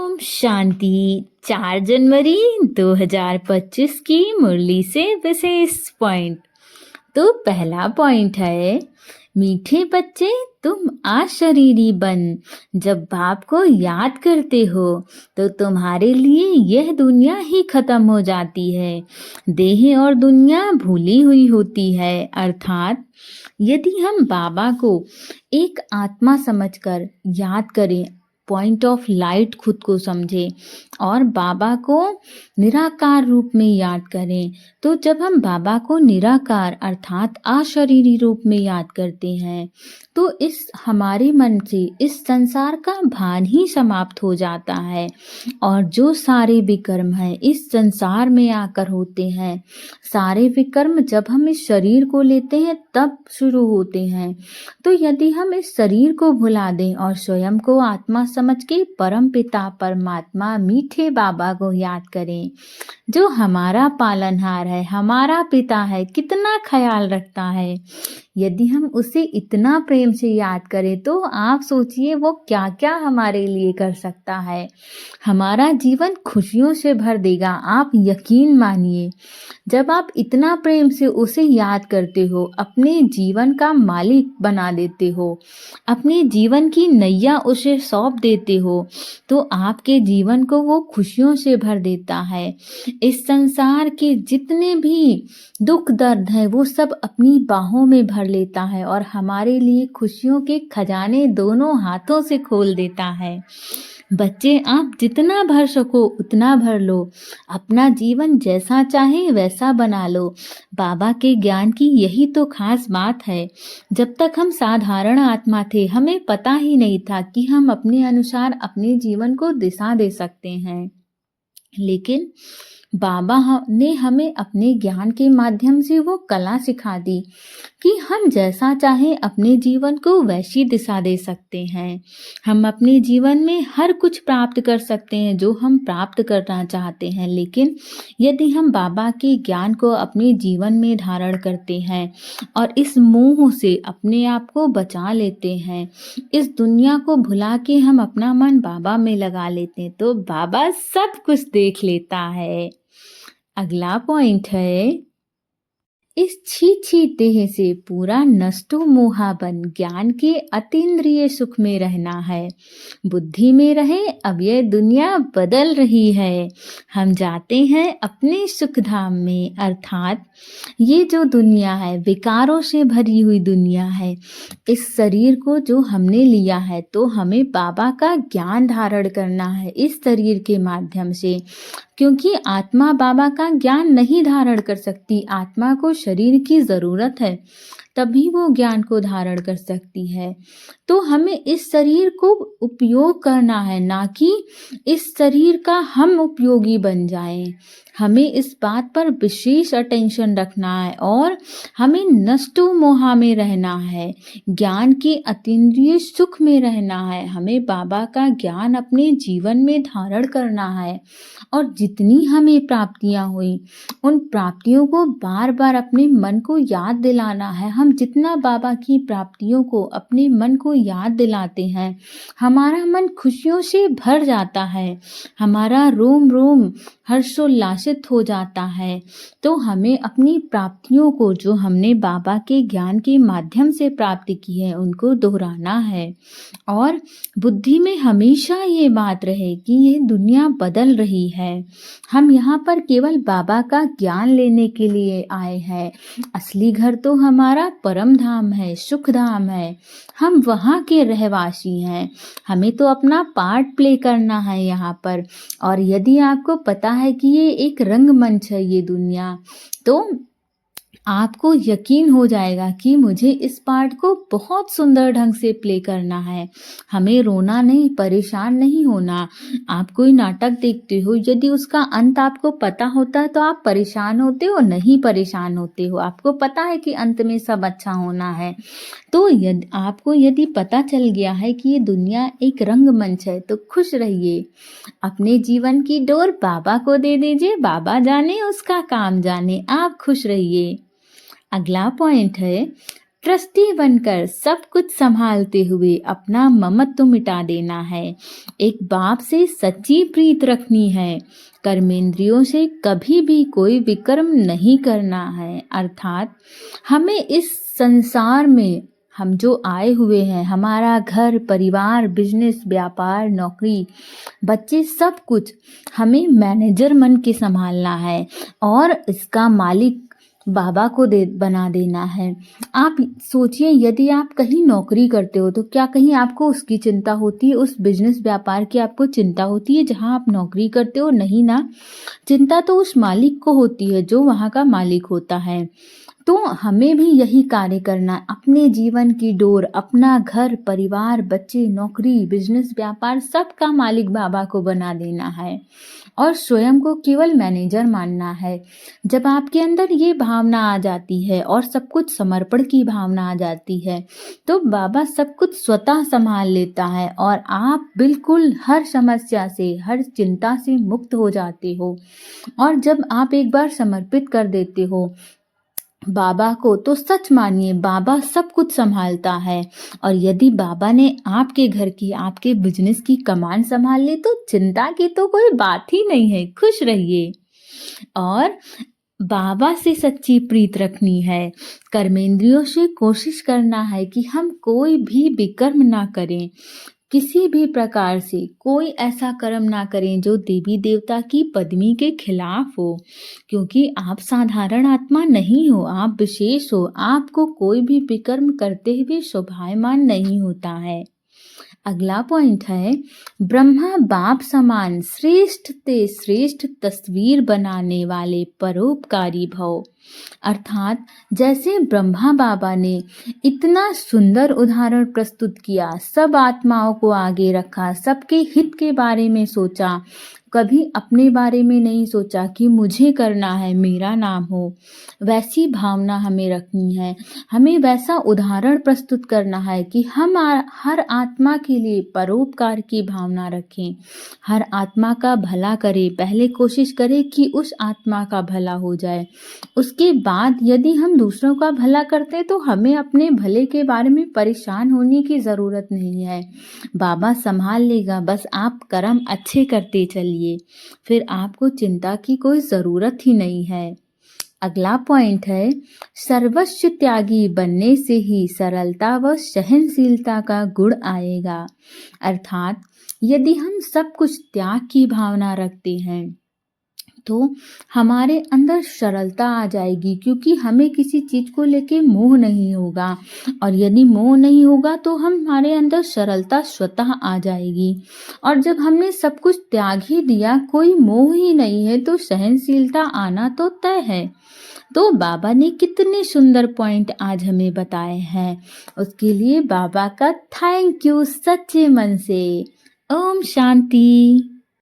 ओम शांति। 4 जनवरी 2025 की मुरली से विशेष पॉइंट। तो पहला पॉइंट है, मीठे बच्चे तुम अशरीरी बन। जब बाप को याद करते हो तो तुम्हारे लिए यह दुनिया ही खत्म हो जाती है। देह और दुनिया भूली हुई होती है। अर्थात यदि हम बाबा को एक आत्मा समझकर याद करें, पॉइंट ऑफ लाइट खुद को समझें और बाबा को निराकार रूप में याद करें, तो जब हम बाबा को निराकार अर्थात अशरीरी रूप में याद करते हैं तो इस हमारे मन से इस संसार का भान ही समाप्त हो जाता है। और जो सारे विकर्म हैं इस संसार में आकर होते हैं, सारे विकर्म जब हम इस शरीर को लेते हैं तब शुरू होते हैं। तो यदि हम इस शरीर को भुला दें और स्वयं को आत्मा समझ के परम पिता परमात्मा मीठे बाबा को याद करें, जो हमारा पालनहार है, हमारा पिता है, कितना ख्याल रखता है, यदि हम उसे इतना प्रेम से याद करें तो आप सोचिए वो क्या क्या हमारे लिए कर सकता है। हमारा जीवन खुशियों से भर देगा, आप यकीन मानिए। जब आप इतना प्रेम से उसे याद करते हो, अपने जीवन का मालिक बना देते हो, अपने जीवन की नैया उसे सौंप देते हो, तो आपके जीवन को वो खुशियों से भर देता है। इस संसार के जितने भी दुख दर्द हैं वो सब अपनी बाहों में भर लेता है और हमारे लिए खुशियों के खजाने दोनों हाथों से खोल देता है। बच्चे, आप जितना भर सको उतना भर लो, अपना जीवन जैसा चाहे वैसा बना लो। बाबा के ज्ञान की यही तो खास बात है। जब तक हम साधारण आत्मा थे, हमें पता ही नहीं था कि हम अपने अनुसार अपने जीवन को दिशा दे सकते हैं। लेकिन बाबा ने हमें अपने ज्ञान के माध्यम से वो कला सिखा दी कि हम जैसा चाहे अपने जीवन को वैसी दिशा दे सकते हैं। हम अपने जीवन में हर कुछ प्राप्त कर सकते हैं जो हम प्राप्त करना चाहते हैं। लेकिन यदि हम बाबा के ज्ञान को अपने जीवन में धारण करते हैं और इस मोह से अपने आप को बचा लेते हैं, इस दुनिया को भुला के हम अपना मन बाबा में लगा लेते हैं, तो बाबा सब कुछ देख लेता है। अगला पॉइंट है, इस छी देह से पूरा नष्टो मोहा बन ज्ञान के अतीन्द्रिय सुख में रहना है। बुद्धि में रहे, अब यह दुनिया बदल रही है। हम जाते हैं अपने सुख धाम में। अर्थात ये जो दुनिया है विकारों से भरी हुई दुनिया है। इस शरीर को जो हमने लिया है तो हमें बाबा का ज्ञान धारण करना है इस शरीर के माध्यम से, क्योंकि आत्मा बाबा का ज्ञान नहीं धारण कर सकती। आत्मा को शरीर की ज़रूरत है, तभी वो ज्ञान को धारण कर सकती है। तो हमें इस शरीर को उपयोग करना है, ना कि इस शरीर का हम उपयोगी बन जाएं। हमें इस बात पर विशेष अटेंशन रखना है और हमें नष्टो मोहा में रहना है, ज्ञान के अतीन्द्रिय सुख में रहना है। हमें बाबा का ज्ञान अपने जीवन में धारण करना है और जितनी हमें प्राप्तियां हुई उन प्राप्तियों को बार बार अपने मन को याद दिलाना है। हम जितना बाबा की प्राप्तियों को अपने मन को याद दिलाते हैं, हमारा मन खुशियों से भर जाता है, हमारा रोम रोम हर्षोल्लासित हो जाता है। तो हमें अपनी प्राप्तियों को जो हमने बाबा के ज्ञान के माध्यम से प्राप्त की है उनको दोहराना है और बुद्धि में हमेशा ये बात रहे कि ये दुनिया बदल रही है। हम यहाँ पर केवल बाबा का ज्ञान लेने के लिए आए हैं। असली घर तो हमारा परम धाम है, सुख धाम है। हम वहाँ के रहवासी हैं। हमें तो अपना पार्ट प्ले करना है यहाँ पर। और यदि आपको पता है कि ये एक रंगमंच है ये दुनिया, तो आपको यकीन हो जाएगा कि मुझे इस पार्ट को बहुत सुंदर ढंग से प्ले करना है। हमें रोना नहीं, परेशान नहीं होना। आप कोई नाटक देखते हो, यदि उसका अंत आपको पता होता है तो आप परेशान होते हो? नहीं परेशान होते हो। आपको पता है कि अंत में सब अच्छा होना है। तो आपको यदि पता चल गया है कि ये दुनिया एक रंगमंच है तो खुश रहिए। अपने जीवन की डोर बाबा को दे दीजिए, बाबा जाने उसका काम जाने, आप खुश रहिए। अगला पॉइंट है, ट्रस्टी बनकर सब कुछ संभालते हुए अपना ममत्व मिटा देना है। एक बाप से सच्ची प्रीत रखनी है। कर्मेंद्रियों से कभी भी कोई विकर्म नहीं करना है। अर्थात हमें इस संसार में हम जो आए हुए हैं, हमारा घर परिवार, बिजनेस, व्यापार, नौकरी, बच्चे, सब कुछ हमें मैनेजर मन के संभालना है और इसका मालिक बाबा को बना देना है। आप सोचिए, यदि आप कहीं नौकरी करते हो तो क्या कहीं आपको उसकी चिंता होती है? उस बिजनेस व्यापार की आपको चिंता होती है जहां आप नौकरी करते हो? नहीं ना। चिंता तो उस मालिक को होती है जो वहां का मालिक होता है। तो हमें भी यही कार्य करना, अपने जीवन की डोर, अपना घर परिवार, बच्चे, नौकरी, बिजनेस, व्यापार, सबका मालिक बाबा को बना देना है और स्वयं को केवल मैनेजर मानना है। जब आपके अंदर ये भावना आ जाती है और सब कुछ समर्पण की भावना आ जाती है तो बाबा सब कुछ स्वतः संभाल लेता है और आप बिल्कुल हर समस्या से, हर चिंता से मुक्त हो जाते हो। और जब आप एक बार समर्पित कर देते हो बाबा को तो सच मानिए बाबा सब कुछ संभालता है। और यदि बाबा ने आपके घर की, आपके बिजनेस की कमान संभाल ली तो चिंता की तो कोई बात ही नहीं है। खुश रहिए और बाबा से सच्ची प्रीत रखनी है। कर्मेंद्रियों से कोशिश करना है कि हम कोई भी विकर्म ना करें, किसी भी प्रकार से कोई ऐसा कर्म ना करें जो देवी देवता की पदवी के खिलाफ हो, क्योंकि आप साधारण आत्मा नहीं हो, आप विशेष हो। आपको कोई भी विकर्म करते हुए शोभायमान नहीं होता है। अगला पॉइंट है, ब्रह्मा बाप समान श्रेष्ठ ते श्रेष्ठ तस्वीर बनाने वाले परोपकारी भव। अर्थात जैसे ब्रह्मा बाबा ने इतना सुंदर उदाहरण प्रस्तुत किया, सब आत्माओं को आगे रखा, सबके हित के बारे में सोचा, कभी अपने बारे में नहीं सोचा कि मुझे करना है, मेरा नाम हो। वैसी भावना हमें रखनी है। हमें वैसा उदाहरण प्रस्तुत करना है कि हम हर आत्मा के लिए परोपकार की भावना रखें, हर आत्मा का भला करें। पहले कोशिश करें कि उस आत्मा का भला हो जाए, उसके बाद यदि हम दूसरों का भला करते तो हमें अपने भले के बारे में परेशान होने की ज़रूरत नहीं है। बाबा संभाल लेगा, बस आप कर्म अच्छे करते चलिए, फिर आपको चिंता की कोई ज़रूरत ही नहीं है। अगला पॉइंट है, सर्वस्व त्यागी बनने से ही सरलता व सहनशीलता का गुण आएगा। अर्थात यदि हम सब कुछ त्याग की भावना रखते हैं तो हमारे अंदर सरलता आ जाएगी, क्योंकि हमें किसी चीज़ को लेके मोह नहीं होगा। और यदि मोह नहीं होगा तो हमारे अंदर सरलता स्वतः आ जाएगी। और जब हमने सब कुछ त्याग ही दिया, कोई मोह ही नहीं है, तो सहनशीलता आना तो तय है। तो बाबा ने कितने सुंदर पॉइंट आज हमें बताए हैं, उसके लिए बाबा का थैंक यू सच्चे मन से। ओम शांति।